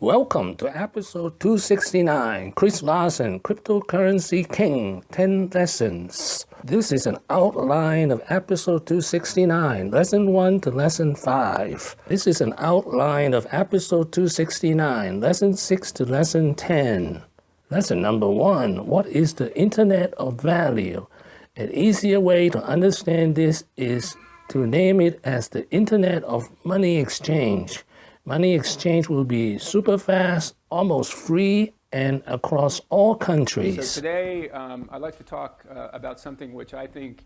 Welcome to episode 269, Chris Larsen, Cryptocurrency King, 10 Lessons. This is an outline of episode 269, lesson 1 to lesson 5. This is an outline of episode 269, lesson 6 to lesson 10. Lesson number 1, what is the Internet of Value? An easier way to understand this is to name it as the Internet of Money Exchange. Money exchange will be super fast, almost free, and across all countries. So today, I'd like to talk about something which I think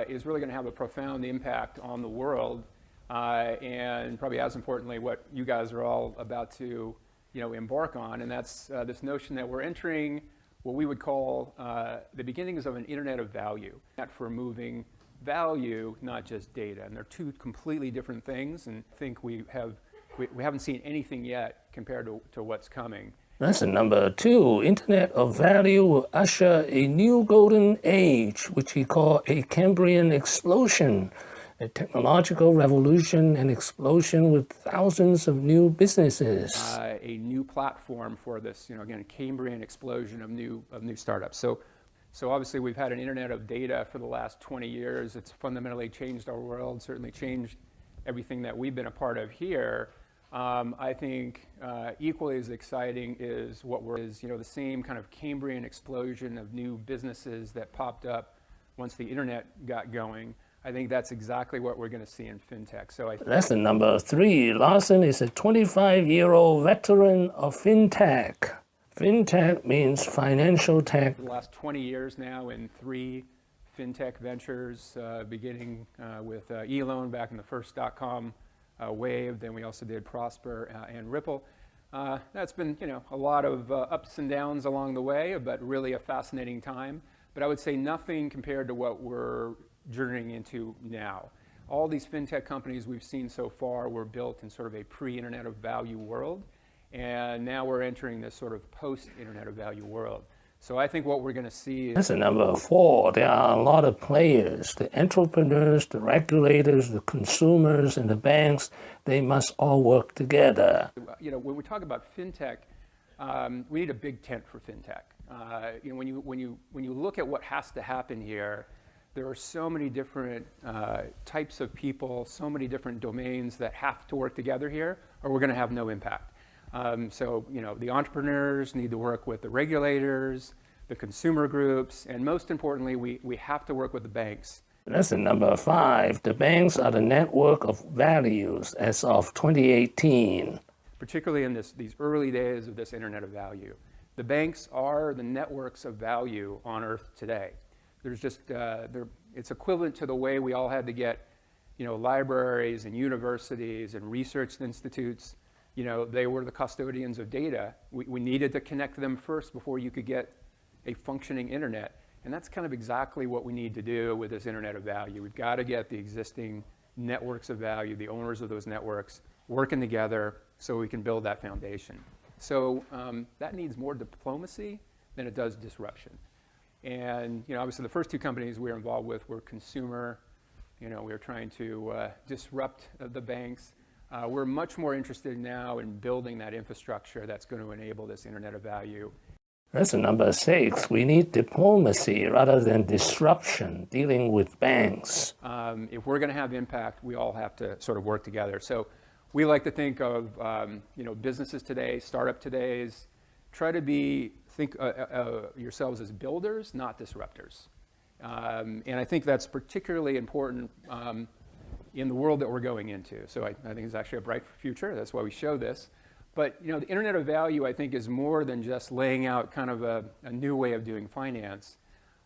is really going to have a profound impact on the world, and probably as importantly, what you guys are all about to, embark on, and that's this notion that we're entering what we would call the beginnings of an Internet of Value. That for moving value, not just data, and they're two completely different things. And I think we haven't seen anything yet compared to what's coming. Lesson number 2, Internet of Value will usher a new golden age, which he called a Cambrian Explosion, a technological revolution and explosion with thousands of new businesses. A new platform for this, again, Cambrian explosion of new startups. So obviously we've had an internet of data for the last 20 years. It's fundamentally changed our world, certainly changed everything that we've been a part of here. I think equally as exciting is the same kind of Cambrian explosion of new businesses that popped up once the internet got going. I think that's exactly what we're going to see in FinTech. Lesson number 3, Larsen is a 25-year-old veteran of FinTech. FinTech means financial tech. For the last 20 years now in 3 FinTech ventures, beginning with eLoan back in the first .com wave. Then we also did Prosper and Ripple. That's been, a lot of ups and downs along the way, but really a fascinating time. But I would say nothing compared to what we're journeying into now. All these FinTech companies we've seen so far were built in sort of a pre-Internet of Value world. And now we're entering this sort of post-Internet of Value world. So I think what we're going to see is... Lesson number 4, there are a lot of players, the entrepreneurs, the regulators, the consumers, and the banks. They must all work together. When we talk about FinTech, we need a big tent for FinTech. When you look at what has to happen here, there are so many different types of people, so many different domains that have to work together here, or we're going to have no impact. The entrepreneurs need to work with the regulators, the consumer groups, and most importantly, we have to work with the banks. Lesson number 5, the banks are the network of values as of 2018. Particularly in these early days of this Internet of Value. The banks are the networks of value on Earth today. There's just, it's equivalent to the way we all had to get, libraries and universities and research institutes. They were the custodians of data. We needed to connect them first before you could get a functioning internet. And that's kind of exactly what we need to do with this Internet of Value. We've got to get the existing networks of value, the owners of those networks, working together so we can build that foundation. So that needs more diplomacy than it does disruption. And obviously the first 2 companies we were involved with were consumer. We were trying to disrupt the banks. We're much more interested now in building that infrastructure that's going to enable this Internet of Value. Lesson number 6, we need diplomacy rather than disruption, dealing with banks. If we're going to have impact, we all have to sort of work together. So we like to think of businesses today, startup todays, try to think yourselves as builders, not disruptors. And I think that's particularly important in the world that we're going into. So I think it's actually a bright future. That's why we show this. But the Internet of Value, I think, is more than just laying out kind of a new way of doing finance.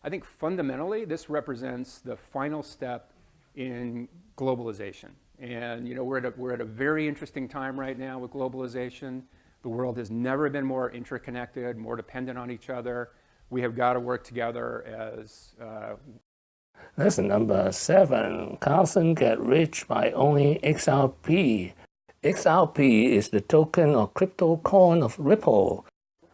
I think fundamentally, this represents the final step in globalization. And we're at a very interesting time right now with globalization. The world has never been more interconnected, more dependent on each other. We have got to work together as... Lesson number 7, Carlson get rich by owning XRP. XRP is the token or crypto coin of Ripple.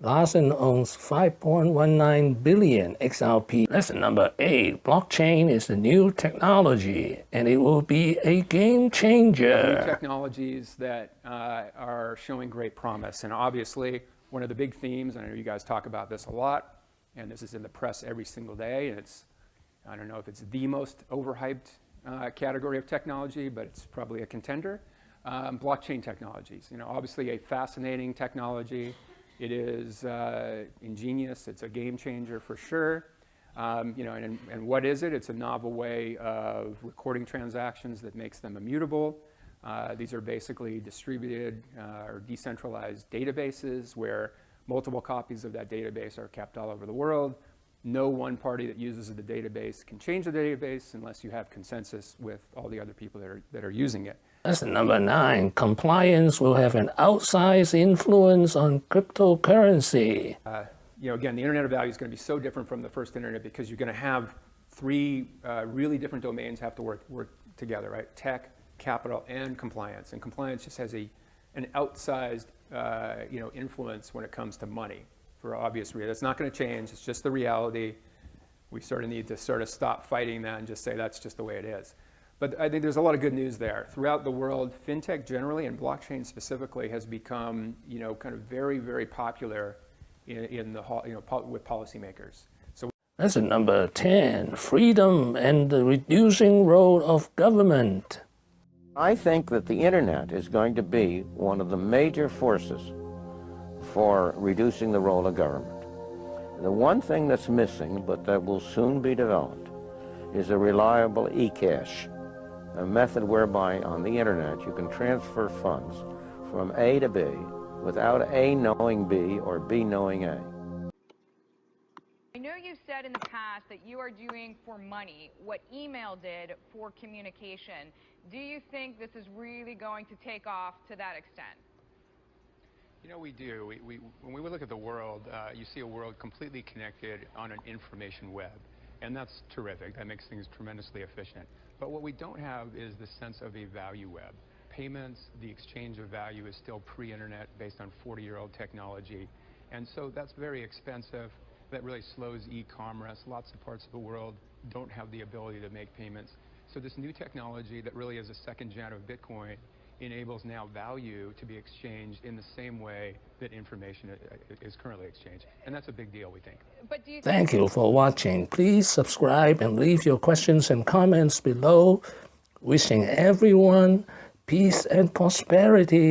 Larsen owns 5.19 billion XRP. Lesson number 8. Blockchain is the new technology, and it will be a game New changer. technologies that are showing great promise. And obviously, one of the big themes, I know you guys talk about this a lot, and this is in the press every single day, and it's, I don't know if it's the most overhyped category of technology, but it's probably a contender. Blockchain technologies, obviously a fascinating technology. It is ingenious. It's a game changer for sure. And what is it? It's a novel way of recording transactions that makes them immutable. These are basically distributed or decentralized databases where multiple copies of that database are kept all over the world. No one party that uses the database can change the database unless you have consensus with all the other people that are using it. Lesson number 9. Compliance will have an outsized influence on cryptocurrency. Again, the Internet of Value is going to be so different from the first Internet because you're going to have three really different domains have to work together, right? Tech, capital, and compliance. And compliance just has an outsized influence when it comes to money for obvious reasons. It's not going to change. It's just the reality. We sort of need to sort of stop fighting that and just say that's just the way it is. But I think there's a lot of good news there. Throughout the world, FinTech generally and blockchain specifically has become, kind of very, very popular with policymakers. So Lesson number 10. Freedom and the reducing role of government. I think that the Internet is going to be one of the major forces for reducing the role of government. The one thing that's missing, but that will soon be developed, is a reliable e-cash, a method whereby on the Internet you can transfer funds from A to B without A knowing B or B knowing A. I know you've said in the past that you are doing for money what email did for communication. Do you think this is really going to take off to that extent? We do. When we look at the world, you see a world completely connected on an information web. And that's terrific. That makes things tremendously efficient. But what we don't have is the sense of a value web. Payments, the exchange of value is still pre-internet based on 40-year-old technology. And so that's very expensive. That really slows e-commerce. Lots of parts of the world don't have the ability to make payments. So this new technology that really is a second gen of Bitcoin enables now value to be exchanged in the same way that information is currently exchanged. And that's a big deal, we think. But do you Thank you for watching. Please subscribe and leave your questions and comments below. Wishing everyone peace and prosperity.